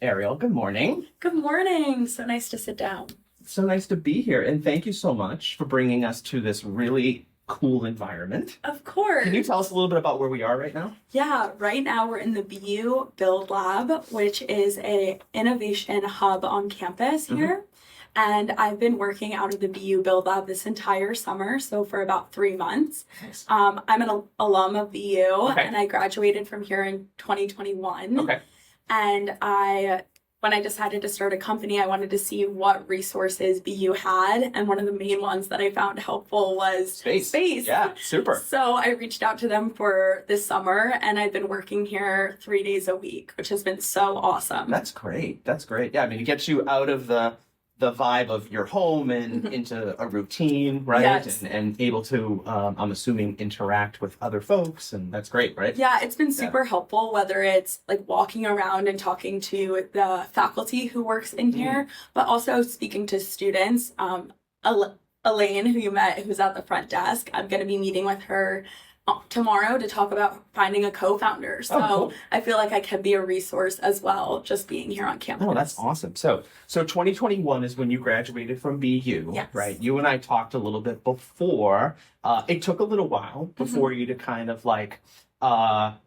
Arielle, good morning. Good morning. So nice to sit down. It's so nice to be here, and thank you so much for bringing us to this really cool environment. Of course. Can you tell us a little bit about where we are right now? Yeah, right now we're in the BU Build Lab, which is a innovation hub on campus here. And I've been working out of the BU Build Lab this entire summer, so for about 3 months. Nice. I'm an alum of BU, Okay. and I graduated from here in 2021. Okay. And when I decided to start a company, I wanted to see what resources BU had. And one of the main ones that I found helpful was space. Yeah, super. So I reached out to them for this summer, and I've been working here 3 days a week, which has been so awesome. That's great. That's great. Yeah, I mean, it gets you out of the vibe of your home and into a routine, right? Yes. And able to, I'm assuming, interact with other folks, and that's great, right? Yeah, it's been super helpful, whether it's like walking around and talking to the faculty who works in here, but also speaking to students. Elaine, who you met, who's at the front desk, I'm going to be meeting with her tomorrow to talk about finding a co-founder. So cool. I feel like I can be a resource as well, just being here on campus. Oh, that's awesome. So 2021 is when you graduated from BU, Yes. right? You and I talked a little bit before. It took a little while before you to kind of like come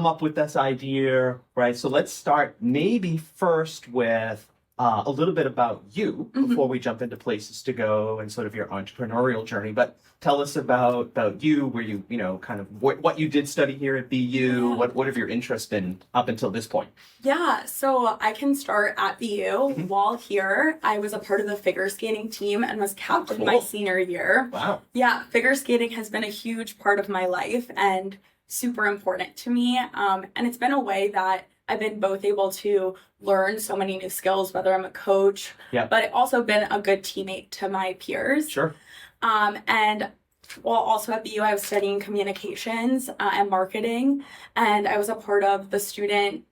up with this idea, right? So let's start maybe first with a little bit about you before we jump into places to go and sort of your entrepreneurial journey. But tell us about you, where you know, kind of what you did study here at BU, what have your interests been up until this point? Yeah, so I can start at BU. While here, I was a part of the figure skating team and was captain my senior year. Wow. Yeah, figure skating has been a huge part of my life and super important to me. And it's been a way that I've been both able to learn so many new skills, whether I'm a coach, but I've also been a good teammate to my peers. Sure. And while also at BU, I was studying communications and marketing, and I was a part of the student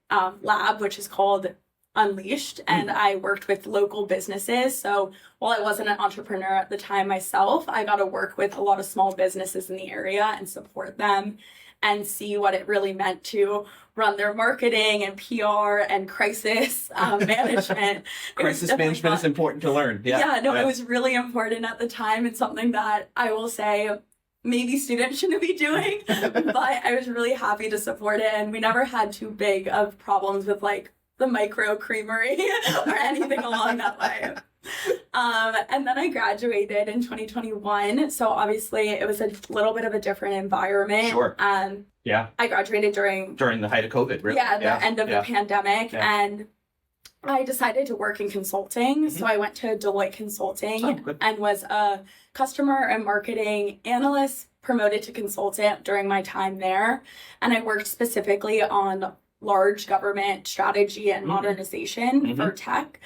lab, which is called Unleashed, and I worked with local businesses. So while I wasn't an entrepreneur at the time myself, I got to work with a lot of small businesses in the area and support them and see what it really meant to run their marketing and PR and crisis management. Crisis management is important to learn. It was really important at the time. It's something that I will say maybe students shouldn't be doing, but I was really happy to support it. And we never had too big of problems with like the micro creamery or anything along that way. And then I graduated in 2021. So obviously it was a little bit of a different environment. Sure. I graduated during the height of COVID, really? The end of the pandemic. And I decided to work in consulting. So I went to Deloitte Consulting and was a customer and marketing analyst, promoted to consultant during my time there. And I worked specifically on large government strategy and modernization for tech,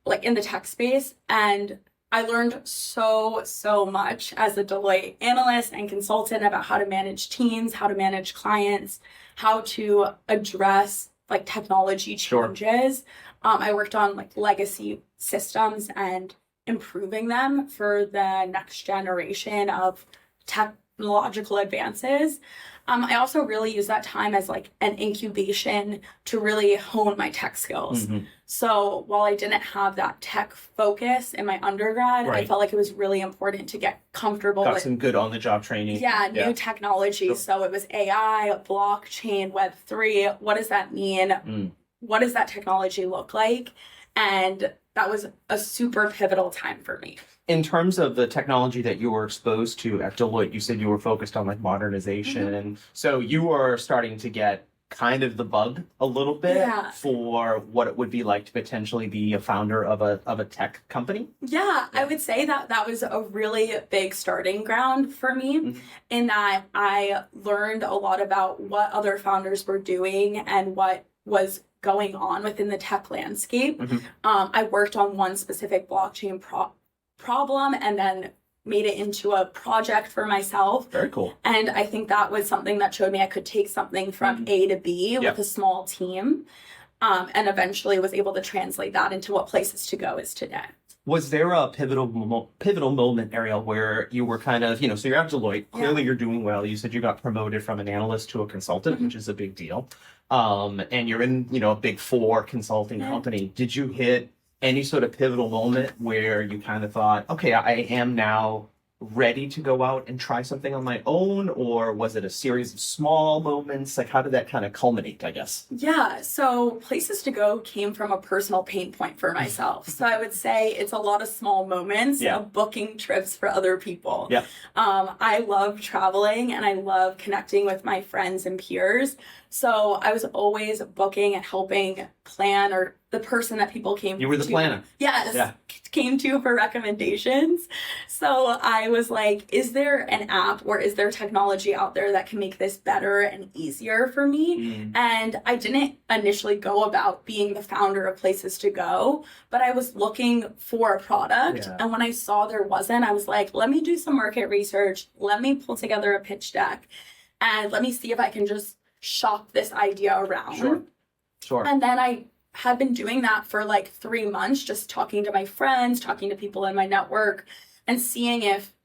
like in the tech space. And I learned so much as a Deloitte analyst and consultant about how to manage teams, how to manage clients, how to address like technology changes. I worked on like legacy systems and improving them for the next generation of technological advances. I also really use that time as like an incubation to really hone my tech skills. So while I didn't have that tech focus in my undergrad, I felt like it was really important to get comfortable with some good on-the-job training. New technology. Sure. So it was AI, blockchain, Web3. What does that mean? What does that technology look like? And that was a super pivotal time for me. In terms of the technology that you were exposed to at Deloitte, you said you were focused on like modernization. And so you were starting to get kind of the bug a little bit for what it would be like to potentially be a founder of a tech company. I would say that was a really big starting ground for me in that I learned a lot about what other founders were doing and what was going on within the tech landscape. I worked on one specific blockchain problem and then made it into a project for myself. Very cool. And I think that was something that showed me I could take something from A to B with a small team, and eventually was able to translate that into what Places to Go is today. Was there a pivotal moment, Arielle, where you were kind of, so you're at Deloitte, clearly you're doing well. You said you got promoted from an analyst to a consultant, which is a big deal. And you're in, a big four consulting company. Did you hit any sort of pivotal moment where you kind of thought, okay, I am now ready to go out and try something on my own? Or was it a series of small moments? Like, how did that kind of culminate, I guess? Yeah, so Places to Go came from a personal pain point for myself. So I would say it's a lot of small moments of booking trips for other people. Yeah. I love traveling and I love connecting with my friends and peers. So I was always booking and helping plan, or the person that people came to. You were the planner. Yes. Yeah. Came to for recommendations. So I was like, is there an app or is there technology out there that can make this better and easier for me? And I didn't initially go about being the founder of Places to Go, but I was looking for a product. Yeah. And when I saw there wasn't, I was like, let me do some market research. Let me pull together a pitch deck and let me see if I can just shop this idea around. Sure. And then I had been doing that for like 3 months, just talking to my friends, talking to people in my network, and seeing if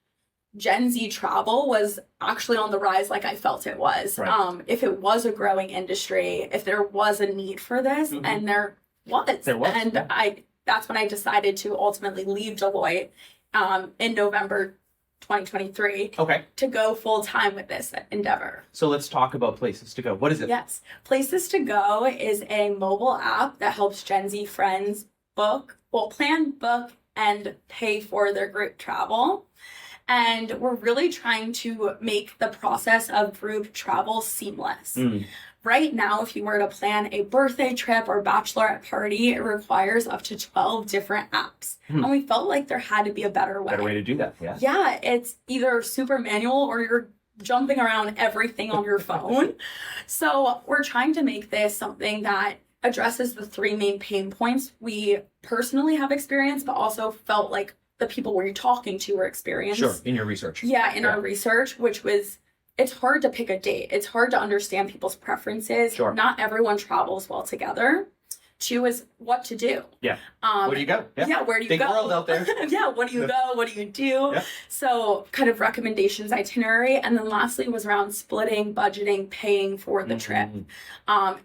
Gen Z travel was actually on the rise like I felt it was. Right. If it was a growing industry, if there was a need for this, and there was. And that's when I decided to ultimately leave Deloitte in November 2023 to go full time with this endeavor. So let's talk about Places to Go. What is it? Yes. Places to Go is a mobile app that helps Gen Z friends plan, book, and pay for their group travel. And we're really trying to make the process of group travel seamless. Right now, if you were to plan a birthday trip or bachelorette party, it requires up to 12 different apps. And we felt like there had to be a better way. Better way to do that, yeah. Yeah, it's either super manual or you're jumping around everything on your phone. So we're trying to make this something that addresses the 3 main pain points we personally have experienced, but also felt like the people we're talking to were experienced. Sure, in your research. Yeah, in our research, which was, it's hard to pick a date. It's hard to understand people's preferences. Sure. Not everyone travels well together. 2 is what to do. Yeah. Where do you go? Yeah, where do you Big go? Big world out there. Yeah, what do you go? What do you do? Yeah. So kind of recommendations, itinerary. And then lastly was around splitting, budgeting, paying for the trip.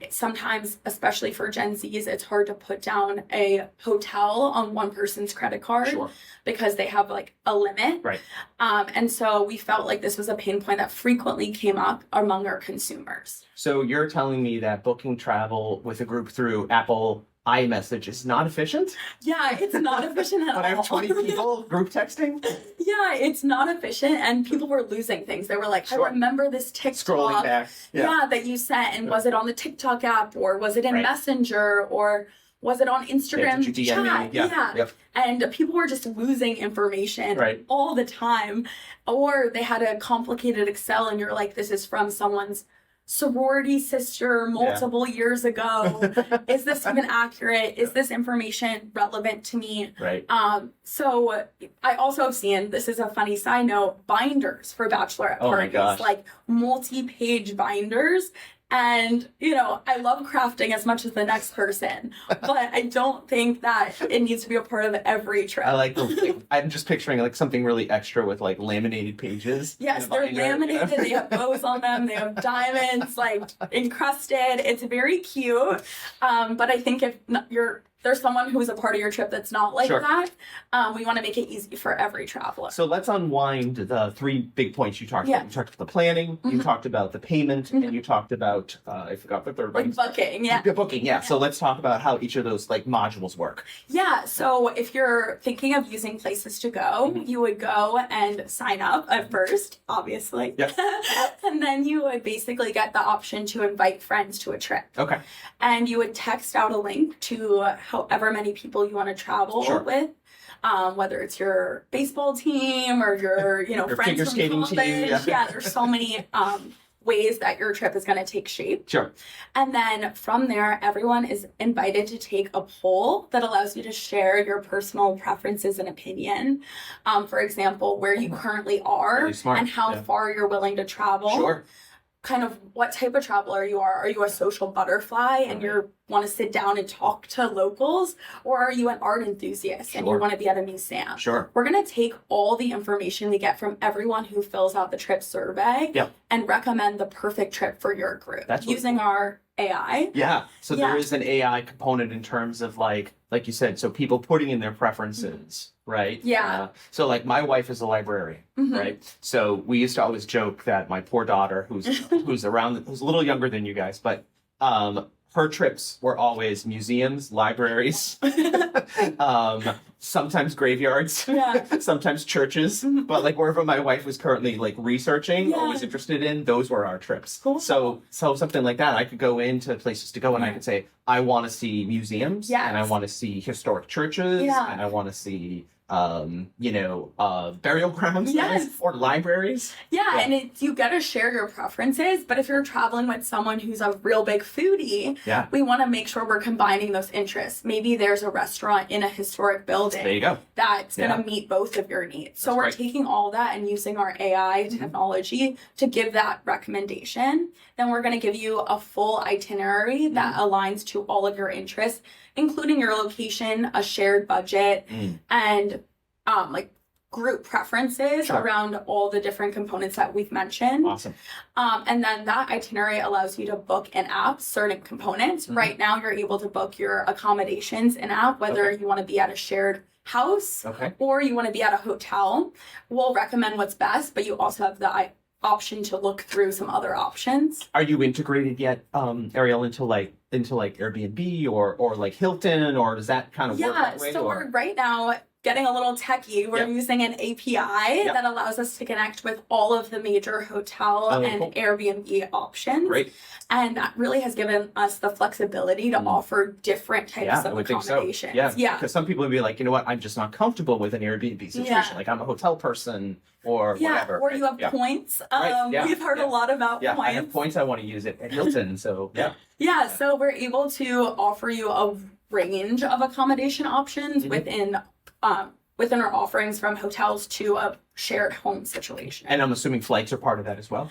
Sometimes, especially for Gen Zs, it's hard to put down a hotel on one person's credit card because they have like a limit. Right. And so we felt like this was a pain point that frequently came up among our consumers. So you're telling me that booking travel with a group through Apple iMessage is not efficient? Yeah, it's not efficient at all. When I have 20 people group texting? Yeah, it's not efficient, and people were losing things. They were like, I remember this TikTok. Scrolling back. Yeah, that you sent, and was it on the TikTok app, or was it in Messenger, or was it on Instagram did you DM chat? me? Yeah. Yep. And people were just losing information all the time, or they had a complicated Excel, and you're like, this is from someone's sorority sister multiple years ago. Is this even accurate? Is this information relevant to me? Right. So I also have seen, this is a funny side note, binders for bachelorette parties. My gosh. Like multi-page binders. And, I love crafting as much as the next person, but I don't think that it needs to be a part of every trip. I like I'm just picturing like something really extra with like laminated pages. Yes, they're laminated. They have bows on them. They have diamonds like encrusted. It's very cute. But I think if there's someone who's a part of your trip that's not like that, we want to make it easy for every traveler. So let's unwind the 3 big points you talked about. You talked about the planning, you talked about the payment, and you talked about, I forgot the third one. Booking, The booking, So let's talk about how each of those like modules work. Yeah, so if you're thinking of using Places to Go, you would go and sign up at first, obviously. Yes. And then you would basically get the option to invite friends to a trip. Okay. And you would text out a link to however many people you want to travel with, whether it's your baseball team or your your friends figure from skating college. team. Yeah, there's so many ways that your trip is going to take shape. Sure. And then from there, everyone is invited to take a poll that allows you to share your personal preferences and opinion. For example, where you currently are and how far you're willing to travel. Sure. kind of what type of traveler you are. Are you a social butterfly and you want to sit down and talk to locals? Or are you an art enthusiast and you want to be at a museum? Sure. We're going to take all the information we get from everyone who fills out the trip survey and recommend the perfect trip for your group using our AI. Yeah. So there is an AI component in terms of like you said, so people putting in their preferences, right? Yeah. So like my wife is a librarian, right? So we used to always joke that my poor daughter, who's who's a little younger than you guys, but her trips were always museums, libraries, sometimes graveyards, sometimes churches, but like wherever my wife was currently like researching or was interested in, those were our trips. Cool. So something like that, I could go into places to go and I could say, I want to see museums and I want to see historic churches and I want to see burial grounds or libraries. And you got to share your preferences, but if you're traveling with someone who's a real big foodie, we want to make sure we're combining those interests. Maybe there's a restaurant in a historic building there you go. that's going to meet both of your needs. So we're taking all that and using our AI technology to give that recommendation. Then we're going to give you a full itinerary that aligns to all of your interests, including your location, a shared budget, and like group preferences around all the different components that we've mentioned. Awesome. And then that itinerary allows you to book in app certain components. Right now, you're able to book your accommodations in app, whether you want to be at a shared house or you want to be at a hotel. We'll recommend what's best, but you also have the option to look through some other options. Are you integrated yet, Arielle, into like Airbnb or like Hilton, or does that kind of work that way? So we're right now getting a little techie. We're using an API that allows us to connect with all of the major hotel and Airbnb options. Great. And that really has given us the flexibility to offer different types of accommodations. So. Yeah, because some people would be like, you know what, I'm just not comfortable with an Airbnb situation. Like I'm a hotel person or whatever. Or you have points. We've heard a lot about points. I have points. I want to use it at Hilton. So so we're able to offer you a range of accommodation options within our offerings, from hotels to a shared home situation. And I'm assuming flights are part of that as well?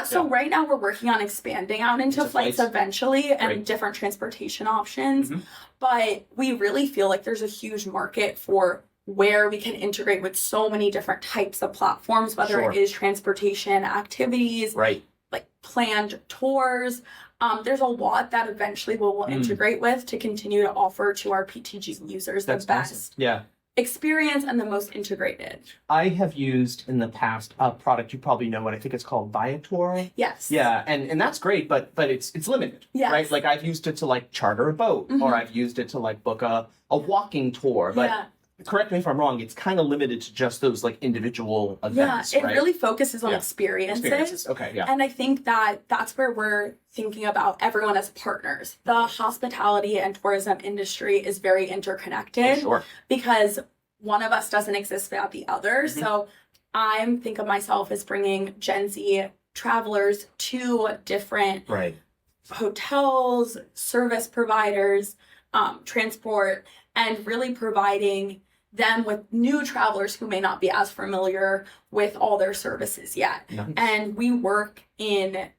So right now we're working on expanding out into flights eventually and different transportation options. But we really feel like there's a huge market for where we can integrate with so many different types of platforms, whether it is transportation, activities, like planned tours. There's a lot that eventually we'll integrate with to continue to offer to our PTG users the best experience and the most integrated. I have used in the past a product, you probably know what, I think it's called Viator. Yes. Yeah, and that's great, but it's limited, right? Like I've used it to like charter a boat, or I've used it to like book a walking tour, but correct me if I'm wrong, it's kind of limited to just those like individual events, it really focuses on experiences. Okay, And I think that's where we're thinking about everyone as partners. The hospitality and tourism industry is very interconnected because one of us doesn't exist without the other. So I think of myself as bringing Gen Z travelers to different hotels, service providers, transport, and really providing them with new travelers who may not be as familiar with all their services yet. And we work in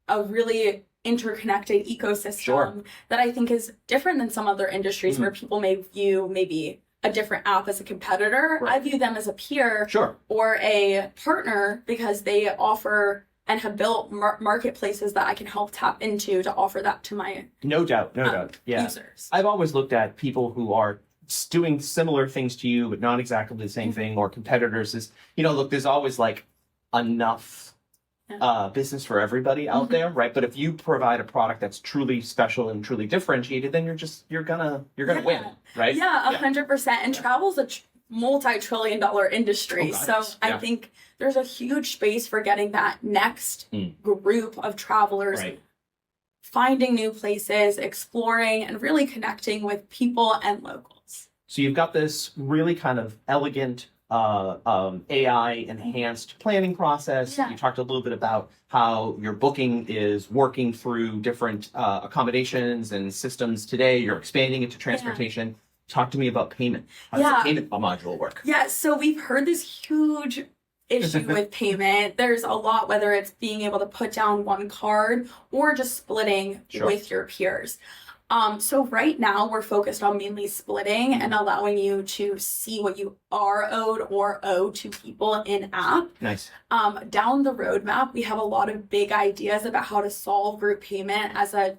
a really interconnected ecosystem that I think is different than some other industries where people may view maybe a different app as a competitor. I view them as a peer or a partner because they offer and have built marketplaces that I can help tap into to offer that to my no doubt users. I've always looked at people who are doing similar things to you but not exactly the same thing, or competitors, is look, there's always like enough business for everybody out there, right? But if you provide a product that's truly special and truly differentiated, then you're gonna win, right? 100%. And travel's a multi-trillion-dollar industry. I think there's a huge space for getting that next group of travelers finding new places, exploring, and really connecting with people and locals. So you've got this really kind of elegant AI-enhanced planning process. You talked a little bit about how your booking is working through different accommodations and systems today. You're expanding into transportation. Talk to me about payment. How does the payment module work? So we've heard this huge issue with payment. There's a lot, whether it's being able to put down one card or just splitting with your peers. So right now we're focused on mainly splitting and allowing you to see what you are owed or owe to people in app. Nice. Down the roadmap, we have a lot of big ideas about how to solve group payment as a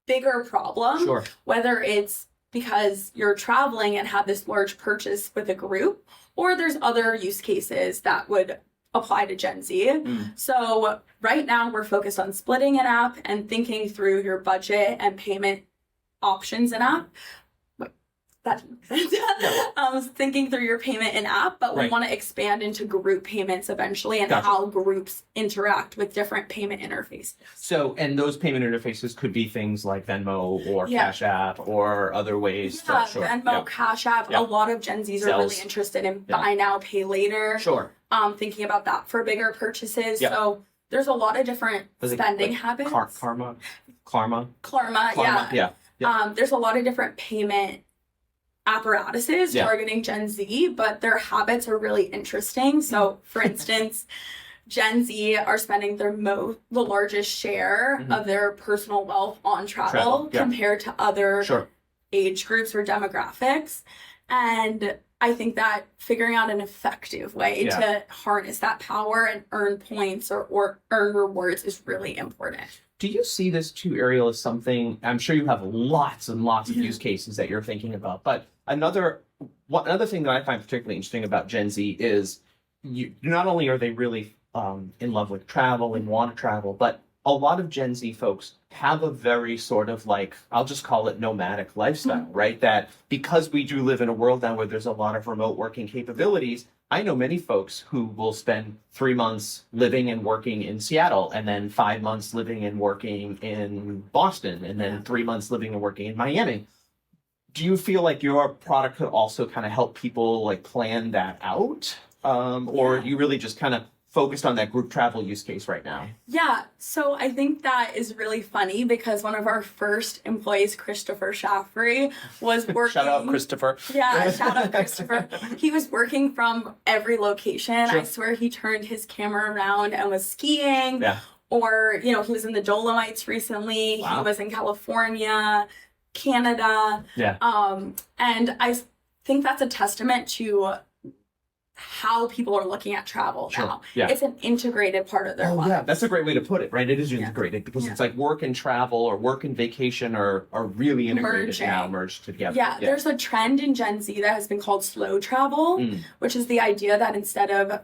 bigger problem. Sure. Whether it's because you're traveling and have this large purchase with a group, or there's other use cases that would apply to Gen Z. So right now we're focused on splitting an app and thinking through your budget and payment options in app. That thinking through your payment in app, but we want to expand into group payments eventually and how groups interact with different payment interfaces. So, and those payment interfaces could be things like Venmo or Cash App or other ways. Venmo, Cash App. A lot of Gen Zs are really interested in buy now, pay later. Thinking about that for bigger purchases. So there's a lot of different spending habits. Klarma. There's a lot of different payment apparatuses targeting Gen Z, but their habits are really interesting. So, for instance, Gen Z are spending the largest share of their personal wealth on travel compared to other age groups or demographics. And I think that figuring out an effective way to harness that power and earn points or earn rewards is really important. Do you see this too, Arielle, as something, I'm sure you have lots and lots of use cases that you're thinking about, but another thing that I find particularly interesting about Gen Z is not only are they really in love with travel and want to travel, but a lot of Gen Z folks have a very sort of like, I'll just call it nomadic lifestyle, right? That because we do live in a world now where there's a lot of remote working capabilities, I know many folks who will spend 3 months living and working in Seattle and then 5 months living and working in Boston and then 3 months living and working in Miami. Do you feel like your product could also kind of help people like plan that out? Or you really just kind of focused on that group travel use case right now? Yeah, so I think that is really funny because one of our first employees, Christopher Shaffrey, was working... Shout out, Christopher. Yeah, shout out, Christopher. He was working from every location. I swear he turned his camera around and was skiing. Or, he was in the Dolomites recently. He was in California, Canada. And I think that's a testament to how people are looking at travel now. It's an integrated part of their life. Yeah, that's a great way to put it, right? It is integrated because it's like work and travel or work and vacation are really integrated now, merged together. There's a trend in Gen Z that has been called slow travel, which is the idea that instead of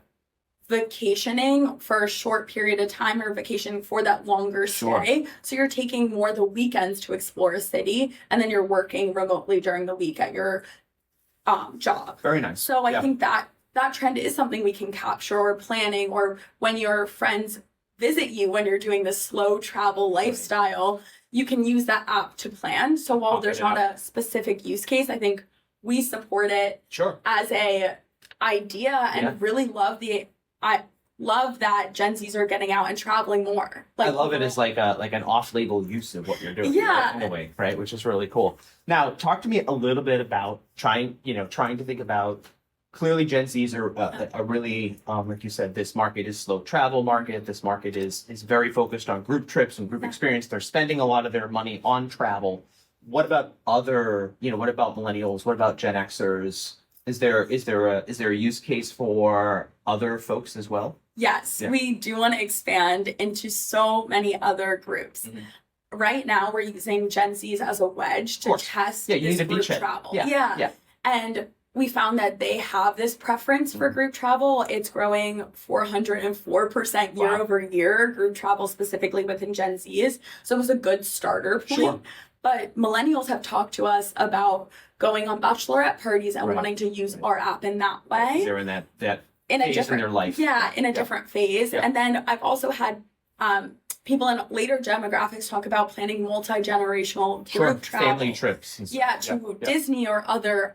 vacationing for a short period of time or vacation for that longer stay, so you're taking more the weekends to explore a city and then you're working remotely during the week at your job. Very nice. So I think that trend is something we can capture or planning, or when your friends visit you when you're doing this slow travel lifestyle, you can use that app to plan. So while there's not a specific use case, I think we support it as a idea and really love that Gen Zs are getting out and traveling more. I love it as like an off-label use of what you're doing in a way, right? Which is really cool. Now, talk to me a little bit about trying to think about. Clearly, Gen Zs are really, like you said, this market is slow travel market. This market is very focused on group trips and group experience. They're spending a lot of their money on travel. What about what about millennials? What about Gen Xers? Is there a use case for other folks as well? Yes, we do want to expand into so many other groups. Right now, we're using Gen Zs as a wedge to test this group travel. And we found that they have this preference for group travel. It's growing 404% year over year, group travel specifically within Gen Zs. So it was a good starter point. But millennials have talked to us about going on bachelorette parties and wanting to use our app in that way. They're in that phase in their life. In a different phase. And then I've also had people in later demographics talk about planning multi-generational group travel. Family trips. To Disney or other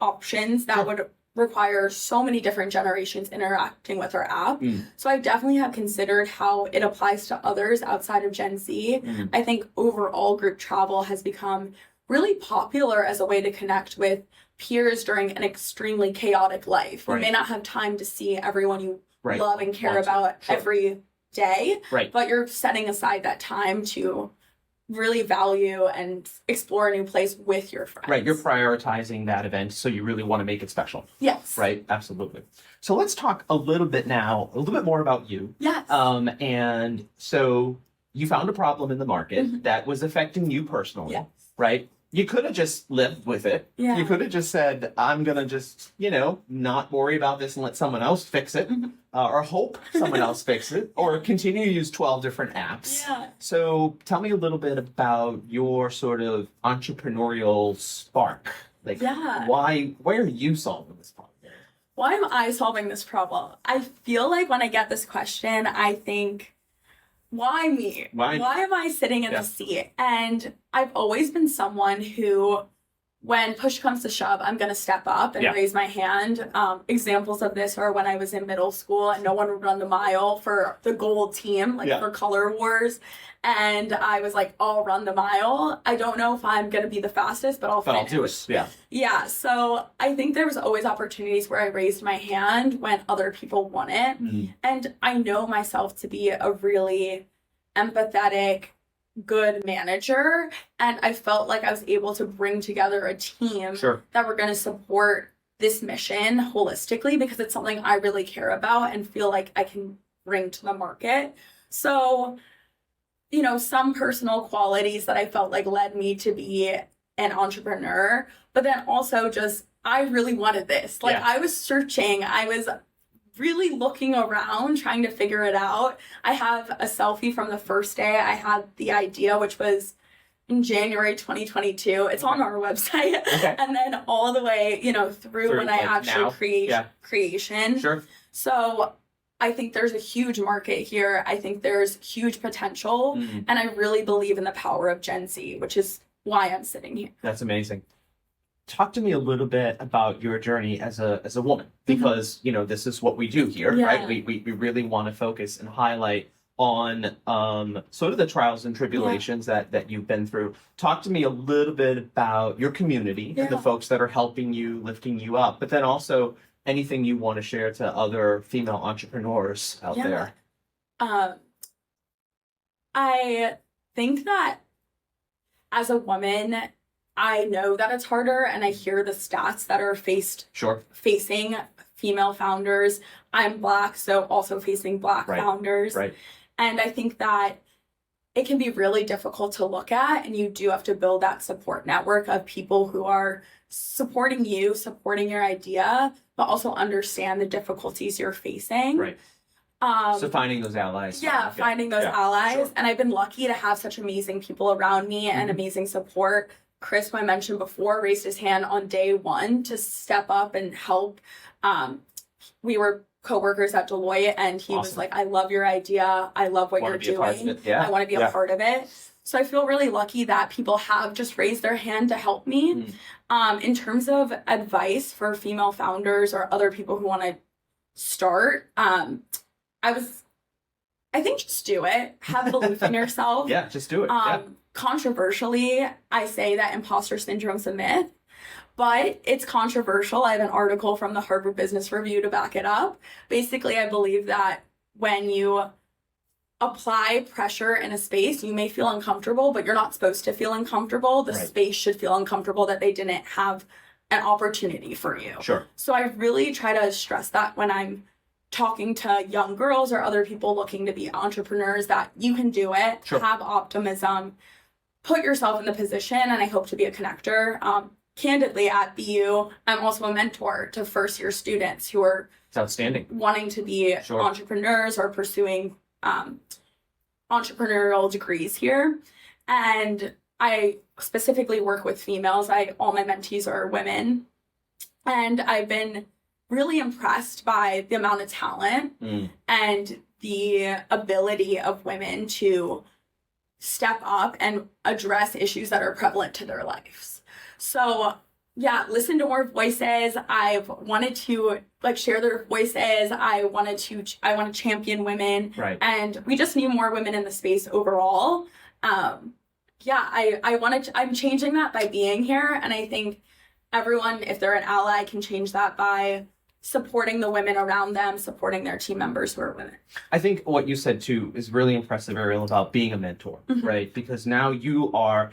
options that would require so many different generations interacting with our app. So I definitely have considered how it applies to others outside of Gen Z. I think overall group travel has become really popular as a way to connect with peers during an extremely chaotic life. You may not have time to see everyone you love and care about every day, but you're setting aside that time to really value and explore a new place with your friends. Right, you're prioritizing that event, so you really want to make it special. Yes. Right, absolutely. So let's talk a little bit more about you. Yes. And so you found a problem in the market that was affecting you personally, right? You could have just lived with it. Yeah. You could have just said, I'm going to just, not worry about this and let someone else fix it, or hope someone else fix it, or continue to use 12 different apps. Yeah. So tell me a little bit about your sort of entrepreneurial spark. Like, why are you solving this problem? Why am I solving this problem? I feel like when I get this question, I think, why me? Why am I sitting in the seat? And I've always been someone who, when push comes to shove, I'm going to step up and raise my hand. Examples of this are when I was in middle school and no one would run the mile for the gold team, for Color Wars. And I was like, I'll run the mile. I don't know if I'm going to be the fastest, but I'll finish. I'll do it. Yeah. Yeah. So I think there was always opportunities where I raised my hand when other people won it. And I know myself to be a really empathetic, good manager. And I felt like I was able to bring together a team that were going to support this mission holistically, because it's something I really care about and feel like I can bring to the market. So, some personal qualities that I felt like led me to be an entrepreneur, but then also just, I really wanted this. I was searching, I was really looking around, trying to figure it out. I have a selfie from the first day I had the idea, which was in January 2022. It's on our website. And then all the way, through when I actually creation. Sure. So I think there's a huge market here. I think there's huge potential. And I really believe in the power of Gen Z, which is why I'm sitting here. That's amazing. Talk to me a little bit about your journey as a woman, because this is what we do here, right? We really want to focus and highlight on sort of the trials and tribulations that you've been through. Talk to me a little bit about your community and the folks that are helping you, lifting you up, but then also anything you want to share to other female entrepreneurs out there. I think that as a woman, I know that it's harder, and I hear the stats that are facing female founders. I'm Black, so also facing Black founders. Right. And I think that it can be really difficult to look at, and you do have to build that support network of people who are supporting you, supporting your idea, but also understand the difficulties you're facing. Right. So finding those allies. Finding those allies. Sure. And I've been lucky to have such amazing people around me and amazing support. Chris, who I mentioned before, raised his hand on day one to step up and help. We were co-workers at Deloitte, and he was like, I love your idea. I love what you're doing. I want to be a part of it. So I feel really lucky that people have just raised their hand to help me. In terms of advice for female founders or other people who want to start, I think just do it. Have belief in yourself. Just do it. Controversially, I say that imposter syndrome's a myth, but it's controversial. I have an article from the Harvard Business Review to back it up. Basically, I believe that when you apply pressure in a space, you may feel uncomfortable, but you're not supposed to feel uncomfortable. The space should feel uncomfortable that they didn't have an opportunity for you. Sure. So I really try to stress that when I'm talking to young girls or other people looking to be entrepreneurs, that you can do it, have optimism, put yourself in the position, and I hope to be a connector. Candidly, at BU, I'm also a mentor to first-year students who are outstanding, wanting to be entrepreneurs or pursuing entrepreneurial degrees here. And I specifically work with females. All my mentees are women. And I've been really impressed by the amount of talent and the ability of women to step up and address issues that are prevalent to their lives. So listen to more voices. I've wanted to share their voices. I want to champion women. Right. And we just need more women in the space overall. yeah, I wanted to, I'm changing that by being here. And I think everyone, if they're an ally, can change that by supporting the women around them, supporting their team members who are women. I think what you said too is really impressive, Arielle, about being a mentor, right? Because now you are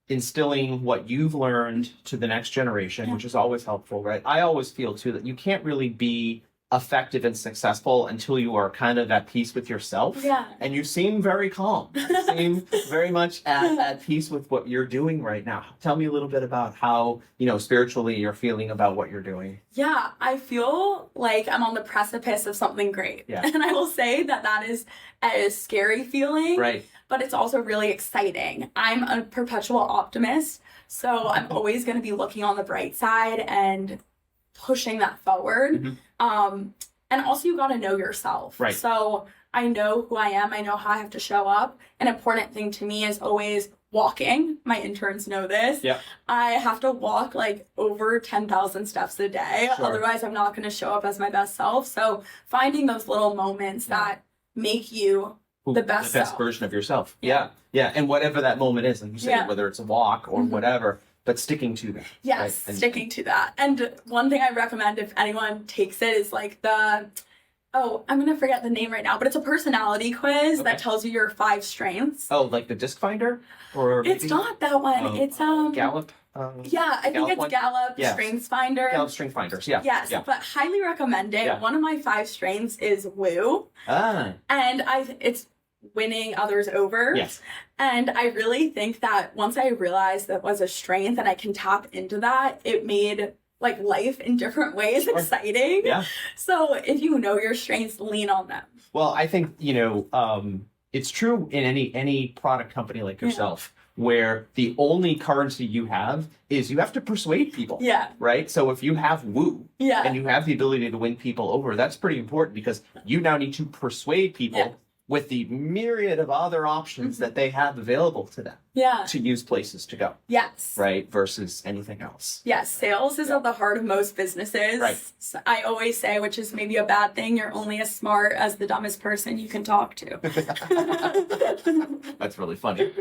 instilling what you've learned to the next generation, which is always helpful, right? I always feel too that you can't really be effective and successful until you are kind of at peace with yourself. Yeah. And you seem very calm. You seem very much at peace with what you're doing right now. Tell me a little bit about how, spiritually you're feeling about what you're doing. Yeah, I feel like I'm on the precipice of something great. Yeah. And I will say that is a scary feeling. Right. But it's also really exciting. I'm a perpetual optimist, so I'm always going to be looking on the bright side and pushing that forward. And also you got to know yourself. Right. So I know who I am. I know how I have to show up. An important thing to me is always walking. My interns know this. Yeah. I have to walk like over 10,000 steps a day. Sure. Otherwise I'm not going to show up as my best self. So finding those little moments that make you the best version of yourself. Yeah. And whatever that moment is, and you say whether it's a walk or whatever, but sticking to that. Yes, right? sticking to that. And one thing I recommend if anyone takes it is like I'm going to forget the name right now, but it's a personality quiz that tells you your 5 strengths. Oh, like the Disc Finder? Or it's not that one. It's Gallup? Yeah, I think it's Gallup Strengths Finder. Gallup Strength Finders, yeah. Yes, but highly recommend it. One of my 5 strengths is woo. And it's winning others over. Yes. And I really think that once I realized that was a strength and I can tap into that, it made like life in different ways exciting. Yeah. So if you know your strengths, lean on them. Well, I think, it's true in any product company like yourself, where the only currency you have is you have to persuade people. Yeah. Right? So if you have woo and you have the ability to win people over, that's pretty important because you now need to persuade people with the myriad of other options that they have available to them to use places to go. Yes. Right? Versus anything else. Yes. Sales is at the heart of most businesses. Right. So I always say, which is maybe a bad thing, you're only as smart as the dumbest person you can talk to. That's really funny.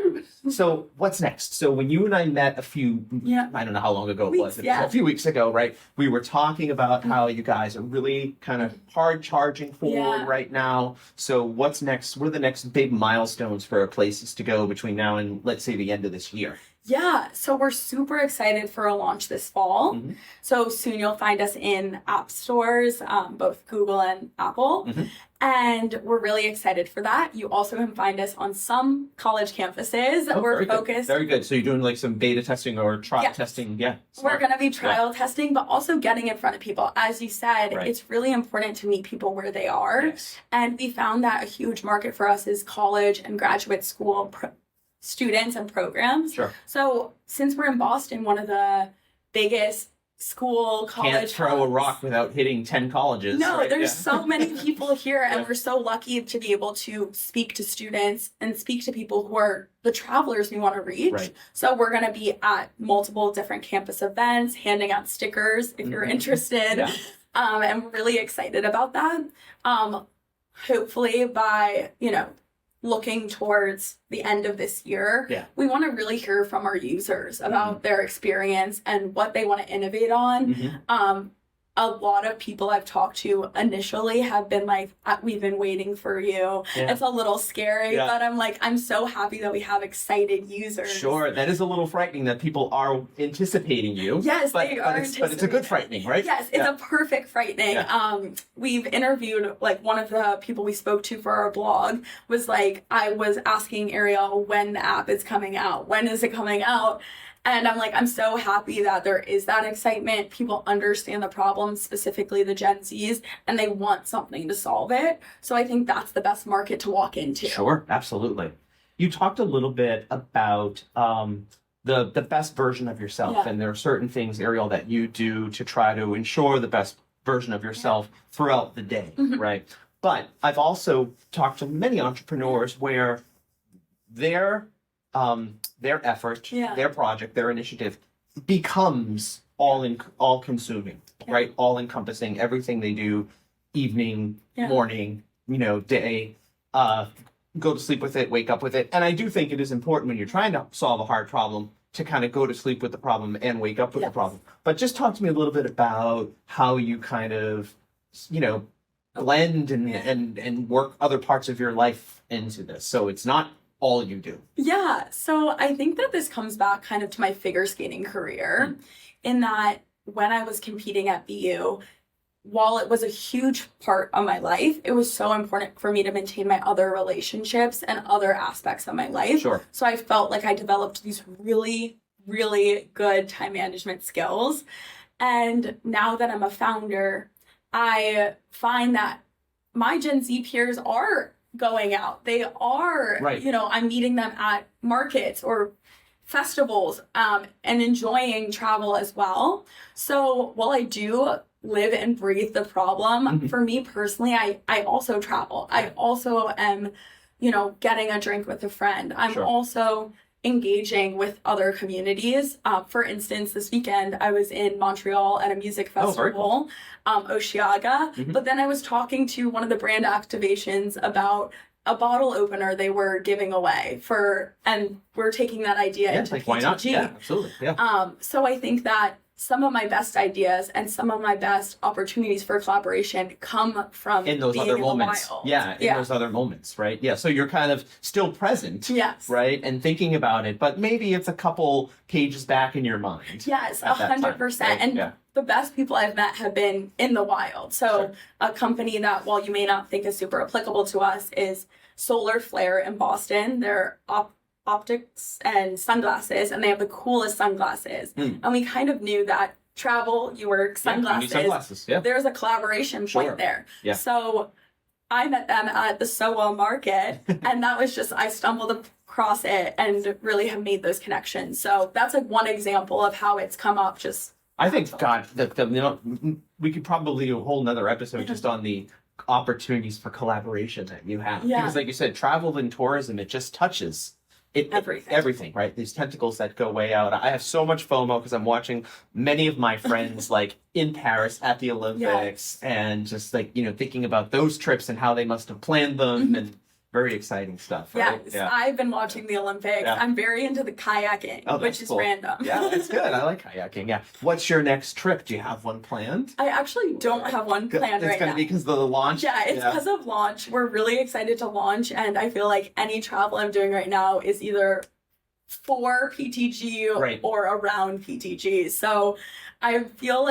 So what's next? So when you and I met I don't know how long ago it was. A few weeks ago, right? We were talking about how you guys are really kind of hard charging forward right now. So what's next? What are the next big milestones for places to go between now and let's say the end of this year? Yeah, so we're super excited for a launch this fall. So soon you'll find us in app stores, both Google and Apple. And we're really excited for that. You also can find us on some college campuses. We're focused. Very good. So you're doing like some beta testing or trial testing. Yeah. We're going to be trial testing, but also getting in front of people. As you said, it's really important to meet people where they are. Yes. And we found that a huge market for us is college and graduate school students and programs. Sure. So since we're in Boston, one of the biggest college can't throw a rock without hitting 10 colleges. No, right? there's so many people here, and we're so lucky to be able to speak to students and speak to people who are the travelers we want to reach. Right. So we're going to be at multiple different campus events, handing out stickers if you're interested. And we're really excited about that. Hopefully by, looking towards the end of this year, we want to really hear from our users about their experience and what they want to innovate on. A lot of people I've talked to initially have been like, we've been waiting for you. It's a little scary, but I'm like, I'm so happy that we have excited users. Sure, that is a little frightening that people are anticipating you. Yes, but, they but are. But it's a good frightening, right? Yes, it's a perfect frightening. We've interviewed, like, one of the people we spoke to for our blog was like, I was asking Arielle when the app is coming out. When is it coming out? And I'm like, I'm so happy that there is that excitement. People understand the problem, specifically the Gen Zs, and they want something to solve it. So I think that's the best market to walk into. Sure, absolutely. You talked a little bit about the best version of yourself, and there are certain things, Arielle, that you do to try to ensure the best version of yourself throughout the day, right? But I've also talked to many entrepreneurs where their effort, their project, their initiative becomes all consuming, right? All encompassing, everything they do, evening, morning, day. go to sleep with it, wake up with it. And I do think it is important when you're trying to solve a hard problem to kind of go to sleep with the problem and wake up with the problem. But just talk to me a little bit about how you kind of, blend and work other parts of your life into this. So it's not all you do. Yeah. So I think that this comes back kind of to my figure skating career in that when I was competing at BU, while it was a huge part of my life, it was so important for me to maintain my other relationships and other aspects of my life. Sure. So I felt like I developed these really, really good time management skills. And now that I'm a founder, I find that my Gen Z peers are going out. They are, I'm meeting them at markets or festivals and enjoying travel as well. So while I do live and breathe the problem, for me personally, I also travel. I also am, getting a drink with a friend. I'm also engaging with other communities. For instance, this weekend I was in Montreal at a music festival, Osheaga, but then I was talking to one of the brand activations about a bottle opener they were giving away and we're taking that idea into PTG. Why not? Yeah, absolutely. Yeah. So I think that some of my best ideas and some of my best opportunities for collaboration come from in those being other in moments. the wild. In those other moments, right? Yeah. So you're kind of still present. Yes. Right. And thinking about it, but maybe it's a couple pages back in your mind. Yes, 100%. Right? And the best people I've met have been in the wild. So a company that, while you may not think is super applicable to us, is Solar Flare in Boston. They're optics and sunglasses, and they have the coolest sunglasses. And we kind of knew that travel, you wear sunglasses. There's a collaboration point there. Yeah. So I met them at the SoWa market, and that was just, I stumbled across it and really have made those connections. So that's like one example of how it's come up. I think, God, we could probably do a whole nother episode just on the opportunities for collaboration that you have. Yeah. Because like you said, travel and tourism, it just touches everything, right? These tentacles that go way out. I have so much FOMO because I'm watching many of my friends like in Paris at the Olympics and just like, thinking about those trips and how they must have planned them and very exciting stuff. Right? Yes, yeah. I've been watching the Olympics. Yeah. I'm very into the kayaking, which is random. Yeah, it's good. I like kayaking. Yeah. What's your next trip? Do you have one planned? I actually don't have one planned right now. It's going to be because of the launch? Yeah, it's because of launch. We're really excited to launch, and I feel like any travel I'm doing right now is either for PTG or around PTG. So I feel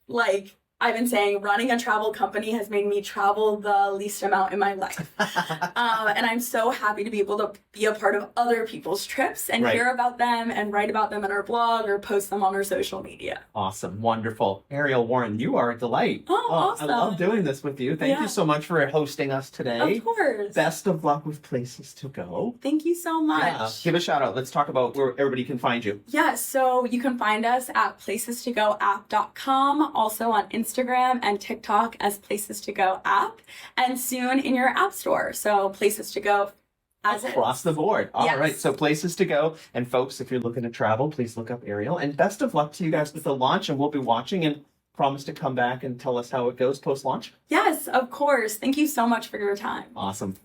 like I've been saying running a travel company has made me travel the least amount in my life. And I'm so happy to be able to be a part of other people's trips and hear about them and write about them in our blog or post them on our social media. Awesome. Wonderful. Arielle Warren, you are a delight. Oh, awesome. I love doing this with you. Thank you so much for hosting us today. Of course. Best of luck with Places to Go. Thank you so much. Yeah. Give a shout out. Let's talk about where everybody can find you. Yeah, so you can find us at placestogoapp.com, also on Instagram and TikTok as Places to Go app, and soon in your app store. So Places to Go across the board. All right. So Places to Go. And folks, if you're looking to travel, please look up Arielle. And best of luck to you guys with the launch. And we'll be watching and promise to come back and tell us how it goes post-launch. Yes, of course. Thank you so much for your time. Awesome.